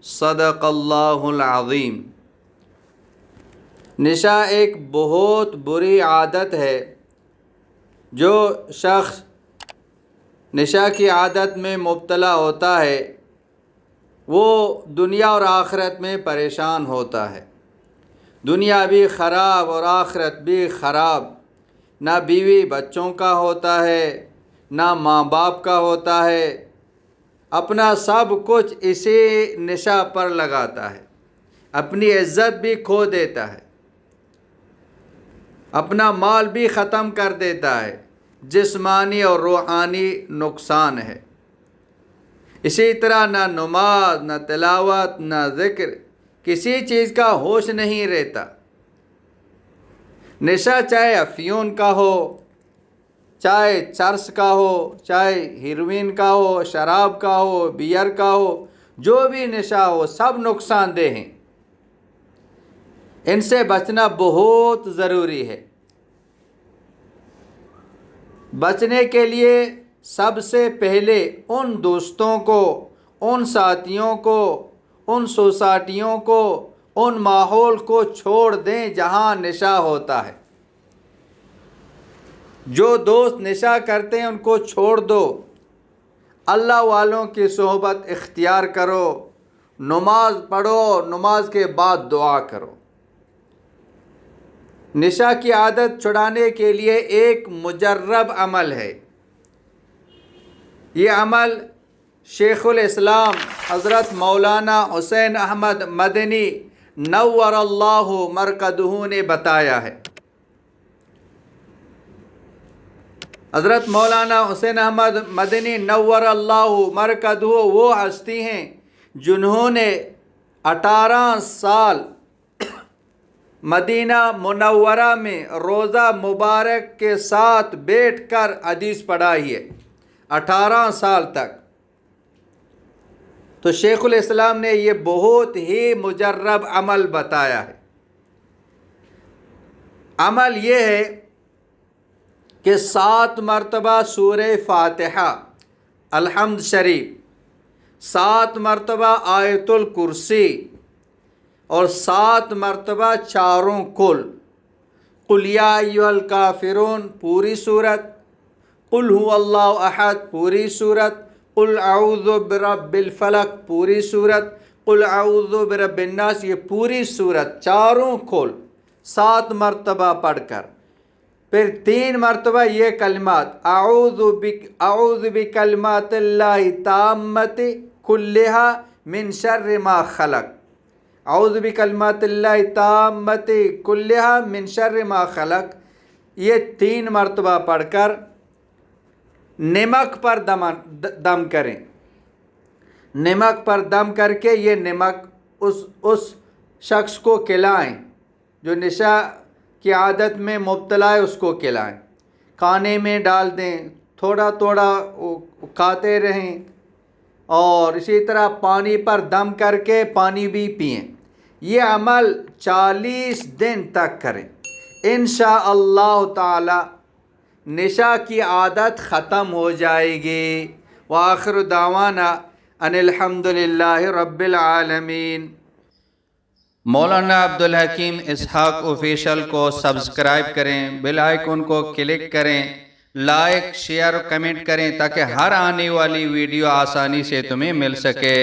صدق اللہ العظیم۔ نشہ ایک بہت بری عادت ہے۔ جو شخص نشہ کی عادت میں مبتلا ہوتا ہے وہ دنیا اور آخرت میں پریشان ہوتا ہے۔ دنیا بھی خراب اور آخرت بھی خراب۔ نہ بیوی بچوں کا ہوتا ہے، نہ ماں باپ کا ہوتا ہے، اپنا سب کچھ اسی نشہ پر لگاتا ہے، اپنی عزت بھی کھو دیتا ہے، اپنا مال بھی ختم کر دیتا ہے، جسمانی اور روحانی نقصان ہے۔ اسی طرح نہ نماز، نہ تلاوت، نہ ذکر، کسی چیز کا ہوش نہیں رہتا۔ نشہ چاہے افیون کا ہو، چاہے چرس کا ہو، چاہے ہیروین کا ہو، شراب کا ہو، بیئر کا ہو، جو بھی نشہ ہو سب نقصان دہ ہیں۔ ان سے بچنا بہت ضروری ہے۔ بچنے کے لیے سب سے پہلے ان دوستوں کو، ان ساتھیوں کو، ان سوسائٹیوں کو، ان ماحول کو چھوڑ دیں جہاں نشہ ہوتا ہے۔ جو دوست نشہ کرتے ہیں ان کو چھوڑ دو۔ اللہ والوں کی صحبت اختیار کرو، نماز پڑھو، نماز کے بعد دعا کرو۔ نشہ کی عادت چھڑانے کے لیے ایک مجرب عمل ہے۔ یہ عمل شیخ الاسلام حضرت مولانا حسین احمد مدنی نور اللہ مرقدہ نے بتایا ہے۔ حضرت مولانا حسین احمد مدنی نور اللہ مرقدہ وہ ہستی ہیں جنہوں نے 18 سال مدینہ منورہ میں روزہ مبارک کے ساتھ بیٹھ کر حدیث پڑھائی ہے، 18 سال تک۔ تو شیخ الاسلام نے یہ بہت ہی مجرب عمل بتایا ہے۔ عمل یہ ہے کہ 7 مرتبہ سورہ فاتحہ، الحمد شریف، 7 مرتبہ آیت الکرسی اور 7 مرتبہ چاروں قل یا ایھا الکافرون پوری صورت، قل ھو اللہ احد پوری صورت، قل اعوذ برب الفلق پوری صورت، قل اعوذ برب الناس یہ پوری صورت چاروں قل 7 مرتبہ پڑھ کر پھر 3 مرتبہ یہ کلمات اعوذ بکلمات اللہ التامۃ کلھا من شر ما خلق، اعوذ بکلمات اللہ التامۃ کلھا من شر ما خلق، یہ 3 مرتبہ پڑھ کر نمک پر دم کریں۔ نمک پر دم کر کے یہ نمک اس شخص کو کھلائیں جو نشہ کی عادت میں مبتلا ہے، اس کو کھلائیں، کھانے میں ڈال دیں، تھوڑا تھوڑا کھاتے رہیں، اور اسی طرح پانی پر دم کر کے پانی بھی پئیں۔ یہ عمل 40 دن تک کریں، انشاءاللہ تعالی نشہ کی عادت ختم ہو جائے گی۔ وآخر دعوانا ان الحمدللہ رب العالمین۔ مولانا عبدالحکیم اسحاق آفیشل کو سبسکرائب کریں، بیل آئیکن کو کلک کریں، لائک، شیئر، کمنٹ کریں تاکہ ہر آنے والی ویڈیو آسانی سے تمہیں مل سکے۔